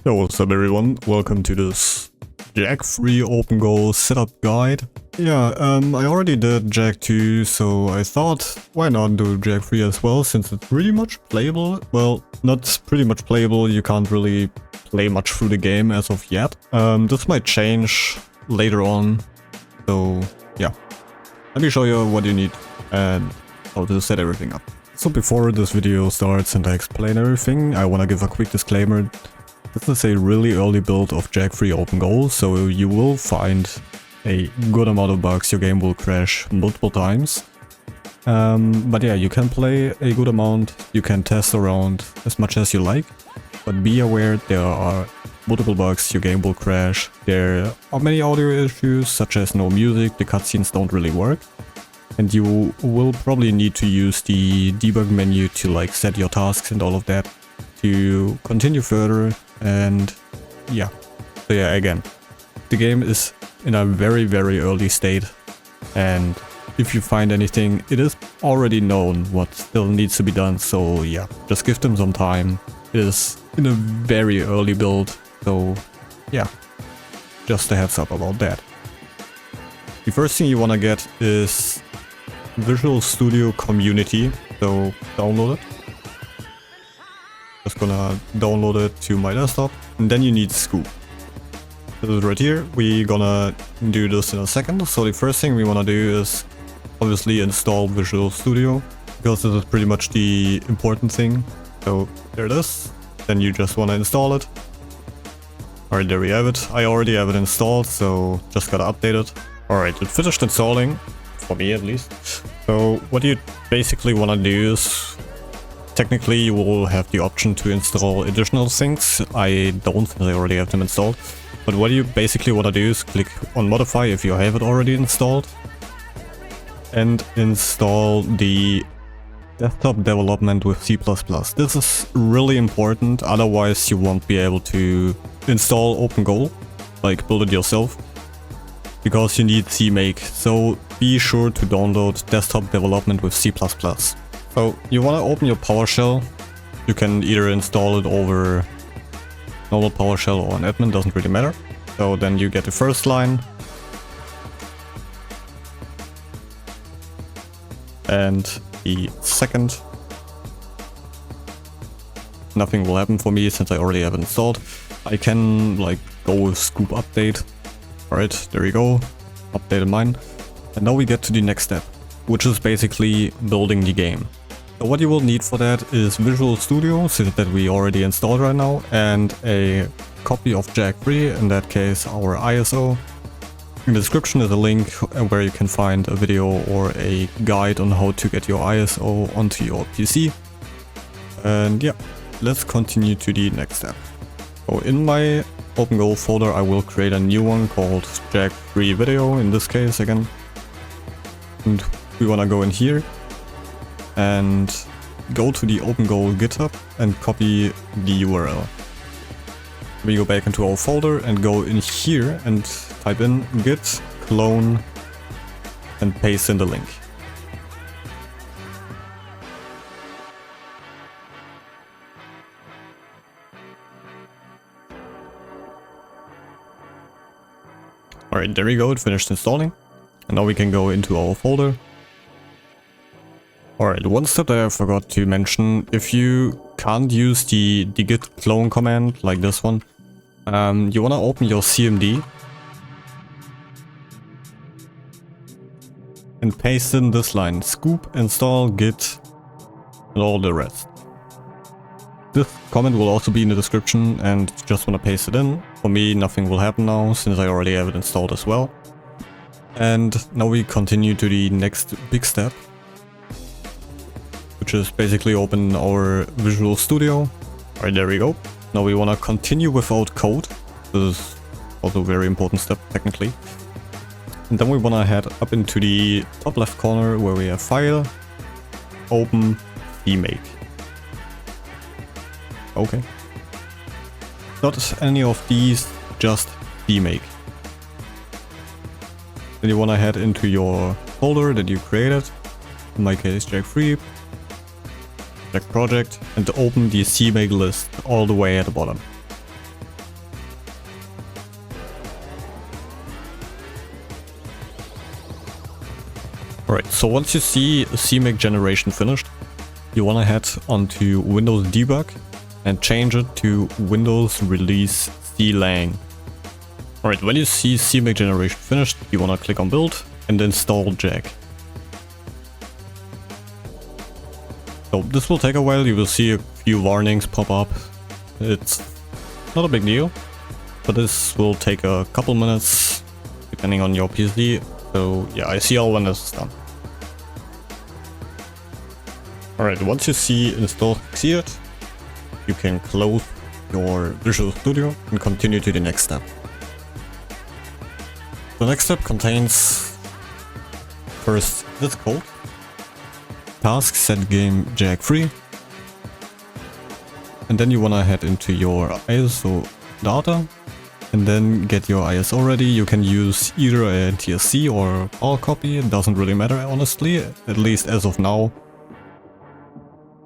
Yo, what's up everyone, welcome to this Jack 3 OpenGOAL setup guide. Yeah, I already did Jack 2, so I thought why not do Jack 3 as well, since it's pretty much playable. Well, not pretty much playable, you can't really play much through the game as of yet. This might change later on, so yeah. Let me show you what you need and how to set everything up. So before this video starts and I explain everything, I wanna give a quick disclaimer. This is a really early build of Jack 3 OpenGOAL, so you will find a good amount of bugs, your game will crash multiple times. But yeah, you can play a good amount, you can test around as much as you like, but be aware there are multiple bugs, your game will crash, there are many audio issues such as no music, the cutscenes don't really work, and you will probably need to use the debug menu to like set your tasks and all of that to continue further. And yeah, so yeah, again, the game is in a very early state, and if you find anything, it is already known what still needs to be done, so yeah, just give them some time. It is in a very early build, so yeah, just a heads up about that. The first thing you want to get is Visual Studio Community, so download it. Just gonna download it to my desktop, and then you need Scoop. This is right here. We're gonna do this in a second. So the first thing we wanna do is obviously install Visual Studio, because this is pretty much the important thing. So there it is. Then you just wanna install it. Alright, there we have it. I already have it installed, so just gotta update it. Alright, it finished installing, for me at least. So what you basically wanna do is, technically you will have the option to install additional things. I don't, since I already have them installed. But what you basically want to do is click on modify if you have it already installed, and install the desktop development with C++. This is really important, otherwise you won't be able to install OpenGOAL, like build it yourself, because you need CMake. So be sure to download desktop development with C++. So you want to open your Powershell. You can either install it over normal Powershell or an admin, doesn't really matter. So then you get the first line. And the second. Nothing will happen for me since I already have it installed. I can like go with scoop update. Alright, there we go. Updated mine. And now we get to the next step, which is basically building the game. So what you will need for that is Visual Studio, since that we already installed right now, and a copy of Jack 3, in that case our ISO. In the description is a link where you can find a video or a guide on how to get your ISO onto your PC. And yeah, let's continue to the next step. So in my OpenGOAL folder I will create a new one called Jack 3 Video, in this case again. And we want to go in here and go to the OpenGOAL GitHub and copy the URL. We go back into our folder and go in here and type in git clone and paste in the link. Alright, there we go, it finished installing. And now we can go into our folder. Alright, one step that I forgot to mention, if you can't use the git clone command like this one, you want to open your CMD and paste in this line, scoop install git and all the rest. This comment will also be in the description, and just want to paste it in. For me nothing will happen now since I already have it installed as well. And now we continue to the next big step, which is basically open our Visual Studio. Alright, there we go. Now we want to continue without code. This is also a very important step technically. And then we want to head up into the top left corner where we have File, Open, CMake. Okay. Not any of these, just CMake. Then you want to head into your folder that you created. In my case, Jack 3. Project, and open the CMake list all the way at the bottom. Alright, so once you see CMake generation finished, you wanna head onto Windows Debug and change it to Windows Release CLang. Alright, when you see CMake generation finished, you wanna click on Build and install Jag. So this will take a while, you will see a few warnings pop up. It's not a big deal, but this will take a couple minutes depending on your PC. So yeah, I see all when this is done. Alright, once you see install succeeded, you can close your Visual Studio and continue to the next step. The next step contains first this code, task set game jag free, and then you wanna head into your ISO data and then get your ISO ready. You can use either a NTSC or all copy, it doesn't really matter honestly, at least as of now.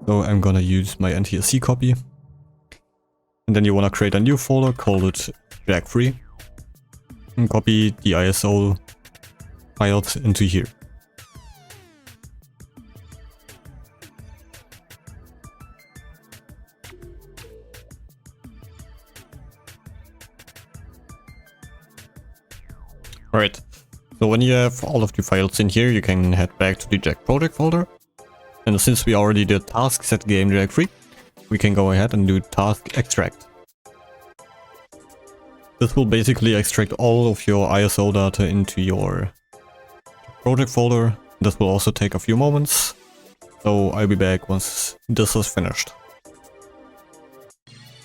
So I'm gonna use my NTSC copy. And then you wanna create a new folder, call it jag free, and copy the ISO files into here. Alright, so when you have all of the files in here, you can head back to the Jag project folder. And since we already did task set game jag free, we can go ahead and do task extract. This will basically extract all of your ISO data into your project folder. This will also take a few moments, so I'll be back once this is finished.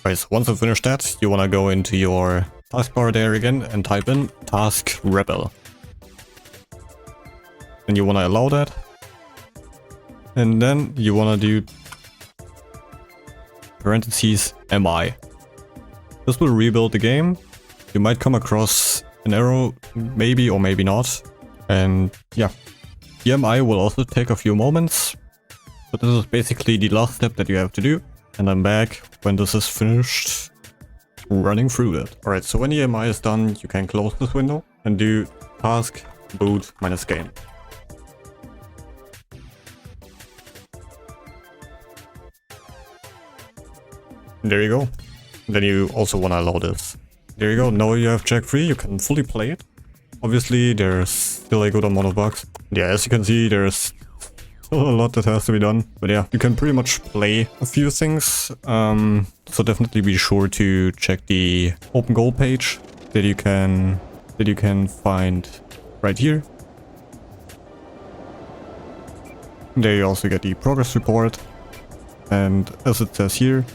Alright, so once I've finished that, you wanna go into your taskbar there again and type in task repl. And you wanna allow that. And then you wanna do parentheses mi. This will rebuild the game. You might come across an error, maybe or maybe not. And yeah, the mi will also take a few moments. But this is basically the last step that you have to do. And I'm back when this is finished running through that. Alright, so when the mi is done, you can close this window and do task boot -game. There you go. Then you also want to allow this. There you go. Now you have jag free, you can fully play it. Obviously, there's still a good amount of bugs. Yeah, as you can see, there's still a lot that has to be done. But yeah, you can pretty much play a few things. So definitely be sure to check the OpenGOAL page that you can find right here. There you also get the progress report. And as it says here,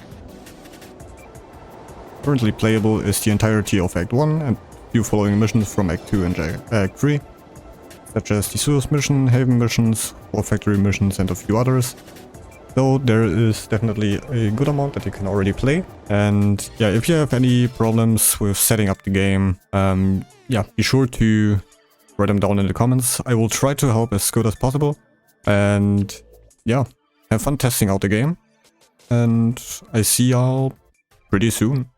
currently playable is the entirety of Act 1 and few following missions from Act 2 and Act 3, such as the Suez mission, Haven missions, War Factory missions and a few others. So there is definitely a good amount that you can already play. And yeah, if you have any problems with setting up the game, yeah, be sure to write them down in the comments. I will try to help as good as possible. And yeah, have fun testing out the game. And I see y'all pretty soon.